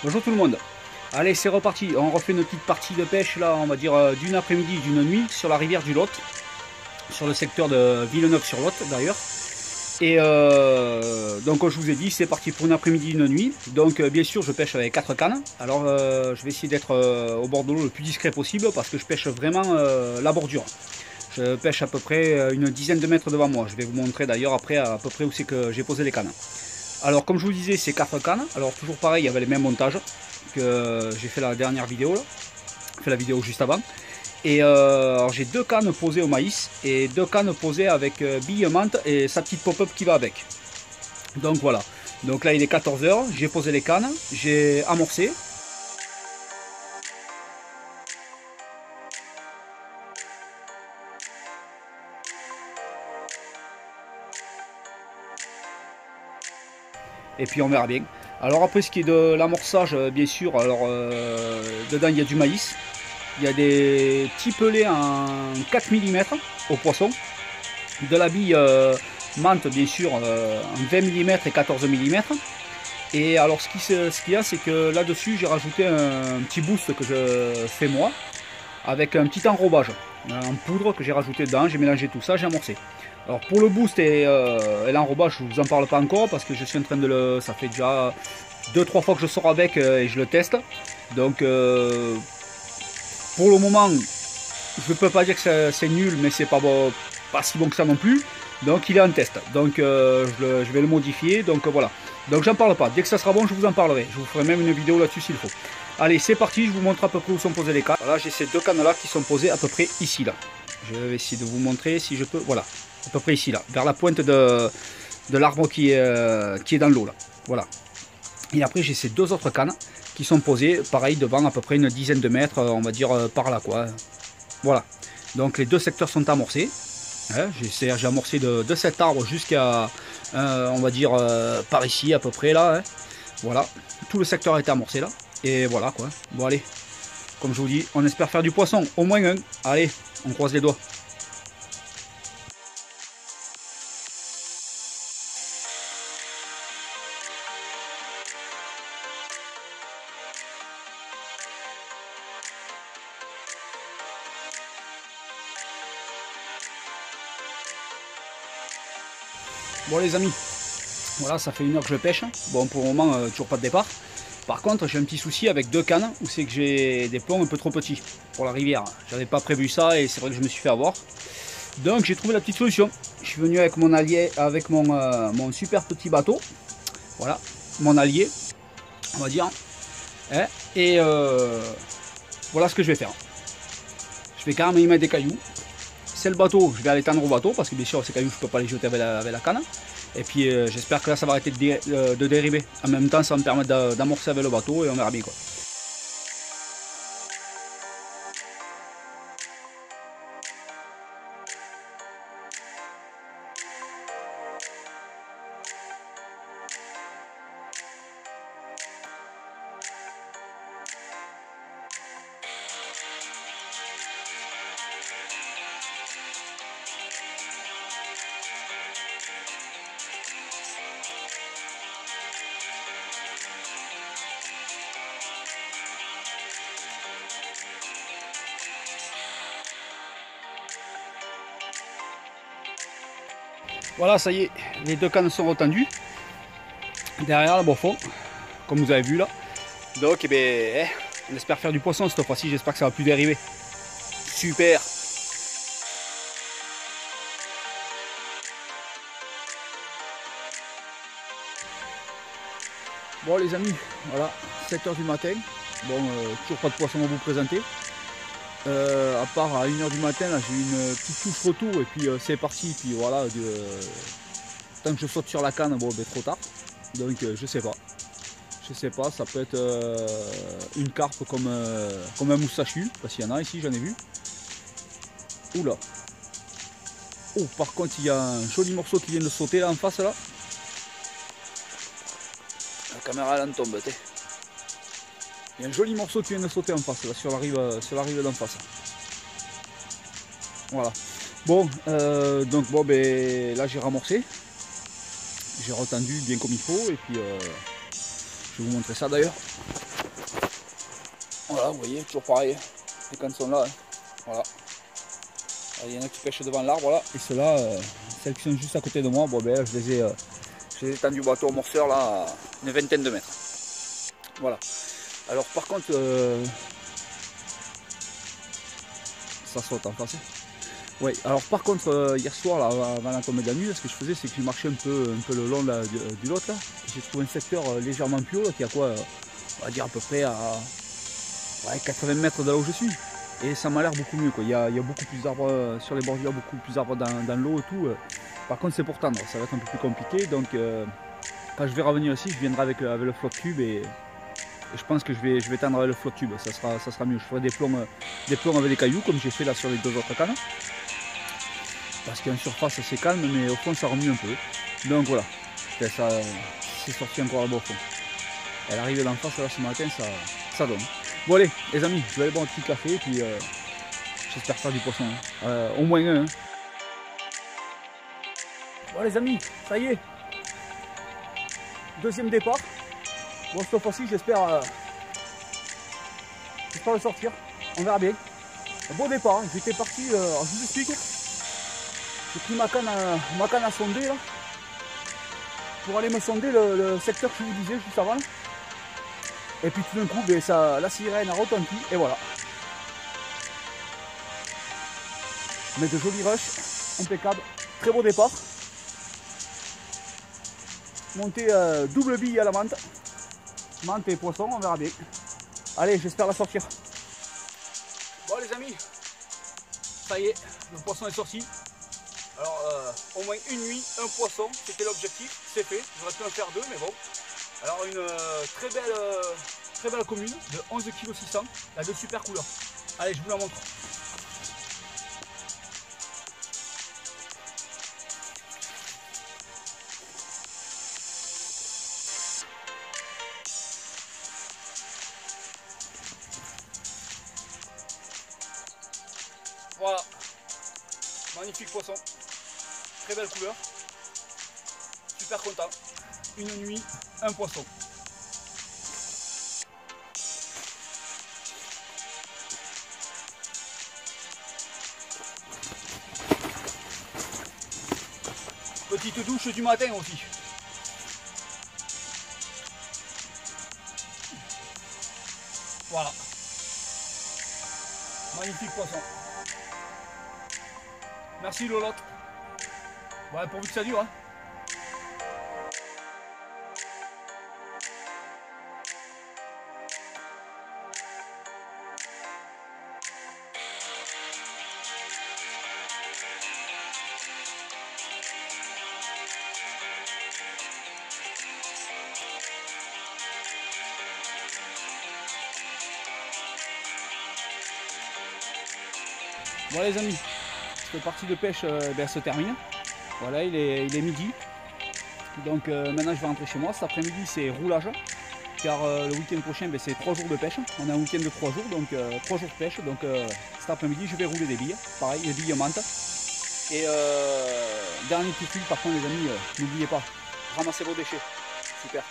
Bonjour tout le monde. Allez, c'est reparti. On refait une petite partie de pêche là, on va dire d'une après-midi, d'une nuit sur la rivière du Lot, sur le secteur de Villeneuve-sur-Lot d'ailleurs. Et donc comme je vous ai dit, c'est parti pour une après-midi, une nuit. Donc bien sûr, je pêche avec 4 cannes. Alors je vais essayer d'être au bord de l'eau le plus discret possible parce que je pêche vraiment la bordure. Je pêche à peu près une dizaine de mètres devant moi. Je vais vous montrer d'ailleurs après à peu près où c'est que j'ai posé les cannes. Alors comme je vous disais, c'est 4 cannes. Alors toujours pareil, il y avait les mêmes montages que j'ai fait la dernière vidéo là. J'ai fait la vidéo juste avant. Et j'ai 2 cannes posées au maïs et 2 cannes posées avec bille menthe et sa petite pop-up qui va avec. Donc voilà. Donc là il est 14 h, j'ai posé les cannes, j'ai amorcé. Et puis on verra bien. Alors après ce qui est de l'amorçage, bien sûr, alors dedans il y a du maïs. Il y a des petits pelets en 4 mm au poisson. De la bille menthe bien sûr en 20 mm et 14 mm. Et alors ce qu'il y a, c'est que là-dessus j'ai rajouté un petit boost que je fais moi. Avec un petit enrobage en poudre que j'ai rajouté dedans. J'ai mélangé tout ça, j'ai amorcé. Alors pour le boost et l'enrobage, je ne vous en parle pas encore parce que je suis en train de le... Ça fait déjà 2-3 fois que je sors avec et je le teste. Donc pour le moment, je ne peux pas dire que c'est nul, mais c'est pas si bon que ça non plus. Donc il est en test. Donc je vais le modifier. Donc voilà. Donc j'en parle pas. Dès que ça sera bon, je vous en parlerai. Je vous ferai même une vidéo là-dessus s'il faut. Allez, c'est parti. Je vous montre à peu près où sont posées les cannes. Voilà, j'ai ces 2 cannes là qui sont posées à peu près ici là. Je vais essayer de vous montrer si je peux. Voilà, à peu près ici là, vers la pointe de l'arbre qui est dans l'eau là. Voilà. Et après j'ai ces 2 autres cannes qui sont posées, pareil, devant à peu près une dizaine de mètres, on va dire par là quoi. Voilà. Donc les 2 secteurs sont amorcés. Hein, j'ai amorcé de cet arbre jusqu'à, on va dire, par ici à peu près là. Hein. Voilà. Tout le secteur a été amorcé là. Et voilà quoi. Bon allez. Comme je vous dis, on espère faire du poisson. Au moins un. Allez, on croise les doigts. Bon les amis, voilà, ça fait 1 heure que je pêche. Bon, pour le moment, toujours pas de départ. Par contre, j'ai un petit souci avec 2 cannes où c'est que j'ai des plombs un peu trop petits pour la rivière. J'avais pas prévu ça et c'est vrai que je me suis fait avoir. Donc j'ai trouvé la petite solution. Je suis venu avec mon allié, avec mon super petit bateau. Voilà, mon allié, on va dire. Hein, et voilà ce que je vais faire. Je vais carrément y mettre des cailloux. C'est le bateau, je vais aller tendre au bateau parce que bien sûr ces cailloux je peux pas les jeter avec la canne. Et puis j'espère que là ça va arrêter de dériver. En même temps ça va me permettre d'amorcer avec le bateau et on verra bien quoi. Voilà, ça y est, les 2 cannes sont retendues. Derrière, le fond, comme vous avez vu là. Donc, eh bien, on espère faire du poisson cette fois-ci. J'espère que ça va plus dériver. Super. Bon les amis, voilà, 7 h du matin. Bon, toujours pas de poisson à vous présenter. À part à 1 h du matin, j'ai eu une petite touche retour et puis c'est parti. Puis voilà, tant que je saute sur la canne, bon, ben, trop tard. Donc je sais pas. Je sais pas, ça peut être une carpe comme un moustachu, parce qu'il y en a ici, j'en ai vu. Oula. Oh, par contre, il y a un joli morceau qui vient de sauter là en face là. La caméra elle en tombe, t'es. Il y a un joli morceau qui vient de sauter en face là, sur la rive d'en face. Voilà. Bon, donc bon, ben là j'ai ramorcé. J'ai retendu bien comme il faut et puis je vais vous montrer ça d'ailleurs. Voilà, vous voyez, toujours pareil. Les cannes sont là. Hein. Voilà. Il y en a qui pêchent devant l'arbre là. Et ceux-là, celles qui sont juste à côté de moi, bon ben je les ai tendu au bateau au morceur là à une vingtaine de mètres. Voilà. Alors par contre, ça saute en face. Oui, alors par contre, hier soir, là, avant la tombée de la nuit, ce que je faisais, c'est que je marchais un peu le long là, du lot. J'ai trouvé un secteur légèrement plus haut, là, qui a quoi, on va dire à peu près à 80 mètres de là où je suis. Et ça m'a l'air beaucoup mieux, quoi. Il y a beaucoup plus d'arbres sur les bordures, beaucoup plus d'arbres dans l'eau et tout. Par contre, c'est pour tendre, ça va être un peu plus compliqué. Donc, quand je vais revenir ici, je viendrai avec le flotte tube et je pense que je vais tendre avec le flotte tube. Ça sera mieux. Je ferai des plombs avec des cailloux, comme j'ai fait là sur les 2 autres cannes. Parce qu'en surface c'est calme, mais au fond ça remue un peu. Donc voilà, ça c'est sorti encore là-bas au fond. Elle arrive d'en face là ce matin, ça donne. Bon allez les amis, je vais aller boire un petit café et puis j'espère faire du poisson. Hein. Au moins un. Hein. Bon les amis, ça y est. Deuxième départ. Bon cette fois-ci j'espère le sortir. On verra bien. Un bon départ, hein. J'étais parti, je vous explique. J'ai pris ma canne à sonder là, pour aller me sonder le secteur que je vous disais juste avant. Et puis tout d'un coup, ben, la sirène a retenti et voilà. Mais de jolis rushs, impeccable, très beau départ. Montée double bille à la menthe. Menthe et poisson, on verra bien. Allez, j'espère la sortir. Bon les amis, ça y est, le poisson est sorti. Alors au moins une nuit, un poisson, c'était l'objectif, c'est fait. J'aurais pu en faire 2, mais bon. Alors une très belle commune de 11,6 kg, elle a de super couleurs. Allez, je vous la montre. Voilà, magnifique poisson. Très belle couleur, super content. Une nuit, un poisson. Petite douche du matin aussi. Voilà. Magnifique poisson. Merci Lolotte. Ouais, pourvu que ça dure. Hein. Bon les amis, cette partie de pêche se termine. Voilà, il est midi. Donc maintenant je vais rentrer chez moi. Cet après-midi c'est roulage. Car le week-end prochain c'est 3 jours de pêche. On a un week-end de 3 jours, donc 3 jours de pêche. Donc cet après-midi je vais rouler des billes. Pareil, les billes menthe. Et dernier petit fil par contre les amis, n'oubliez pas, ramassez vos déchets. Super.